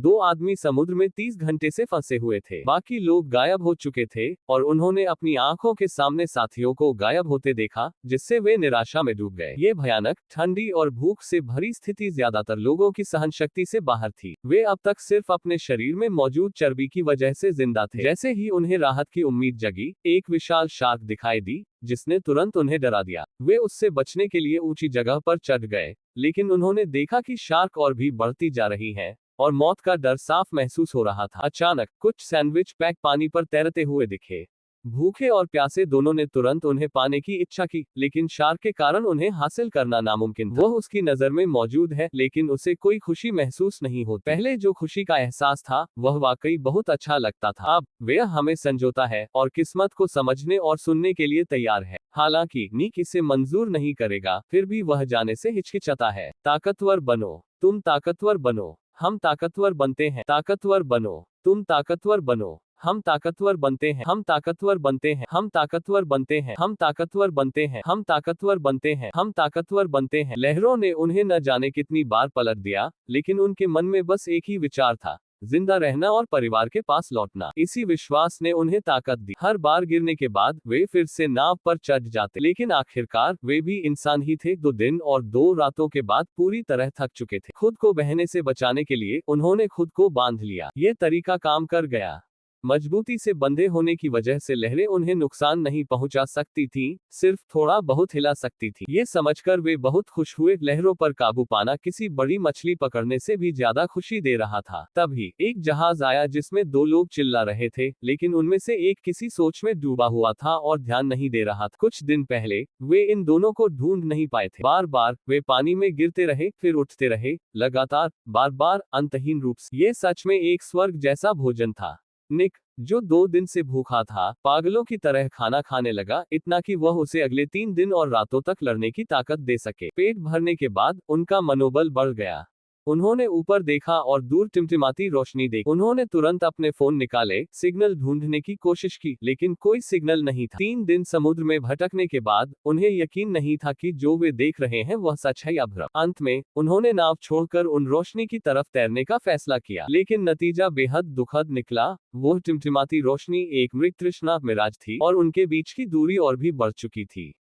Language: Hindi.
2 आदमी समुद्र में 30 घंटे से फंसे हुए थे। बाकी लोग गायब हो चुके थे और उन्होंने अपनी आंखों के सामने साथियों को गायब होते देखा, जिससे वे निराशा में डूब गए। ये भयानक, ठंडी और भूख से भरी स्थिति ज्यादातर लोगों की सहनशक्ति से बाहर थी। वे अब तक सिर्फ अपने शरीर में मौजूद चर्बी की वजह से जिंदा थे। जैसे ही उन्हें राहत की उम्मीद जगी, एक विशाल शार्क दिखाई दी, जिसने तुरंत उन्हें डरा दिया। वे उससे बचने के लिए ऊंची जगह पर चढ़ गए, लेकिन उन्होंने देखा कि शार्क और भी बढ़ती जा रही है और मौत का डर साफ महसूस हो रहा था। अचानक कुछ सैंडविच पैक पानी पर तैरते हुए दिखे। भूखे और प्यासे दोनों ने तुरंत उन्हें पाने की इच्छा की, लेकिन शार्क के कारण उन्हें हासिल करना नामुमकिन था। वह उसकी नजर में मौजूद है, लेकिन उसे कोई खुशी महसूस नहीं होती। पहले जो खुशी का एहसास था, वह वाकई बहुत अच्छा लगता था। अब वह हमें संजोता है और किस्मत को समझने और सुनने के लिए तैयार है। हालांकि नीक इसे मंजूर नहीं करेगा, फिर भी वह जाने से हिचकिचाता है। ताकतवर बनो, तुम ताकतवर बनो, हम ताकतवर बनते हैं। ताकतवर बनो, तुम ताकतवर बनो, हम ताकतवर बनते हैं। हम ताकतवर बनते हैं। हम ताकतवर बनते हैं। हम ताकतवर बनते हैं। हम ताकतवर बनते हैं। हम ताकतवर बनते हैं। लहरों ने उन्हें न जाने कितनी बार पलट दिया, लेकिन उनके मन में बस एक ही विचार था, जिंदा रहना और परिवार के पास लौटना। इसी विश्वास ने उन्हें ताकत दी। हर बार गिरने के बाद वे फिर से नाव पर चढ़ जाते, लेकिन आखिरकार वे भी इंसान ही थे। 2 दिन और 2 रातों के बाद पूरी तरह थक चुके थे। खुद को बहने से बचाने के लिए उन्होंने खुद को बांध लिया। ये तरीका काम कर गया। मजबूती से बंधे होने की वजह से लहरें उन्हें नुकसान नहीं पहुंचा सकती थीं, सिर्फ थोड़ा बहुत हिला सकती थी। ये समझकर वे बहुत खुश हुए। लहरों पर काबू पाना किसी बड़ी मछली पकड़ने से भी ज्यादा खुशी दे रहा था। तभी एक जहाज आया जिसमें 2 लोग चिल्ला रहे थे, लेकिन उनमें से एक किसी सोच में डूबा हुआ था और ध्यान नहीं दे रहा था। कुछ दिन पहले वे इन दोनों को ढूंढ नहीं पाए थे। बार बार वे पानी में गिरते रहे, फिर उठते रहे, लगातार, बार बार, अंतहीन रूप से। ये सच में एक स्वर्ग जैसा भोजन था। निक, जो 2 दिन से भूखा था, पागलों की तरह खाना खाने लगा, इतना कि वह उसे अगले 3 दिन और रातों तक लड़ने की ताकत दे सके। पेट भरने के बाद उनका मनोबल बढ़ गया। उन्होंने ऊपर देखा और दूर टिमटिमाती रोशनी देखी। उन्होंने तुरंत अपने फोन निकाले, सिग्नल ढूंढने की कोशिश की, लेकिन कोई सिग्नल नहीं था। 3 दिन समुद्र में भटकने के बाद उन्हें यकीन नहीं था कि जो वे देख रहे हैं वह सच है या भ्रम। अंत में उन्होंने नाव छोड़कर उन रोशनी की तरफ तैरने का फैसला किया, लेकिन नतीजा बेहद दुखद निकला। वो टिमटिमाती रोशनी एक मृत तृष्णा मिराज थी और उनके बीच की दूरी और भी बढ़ चुकी थी।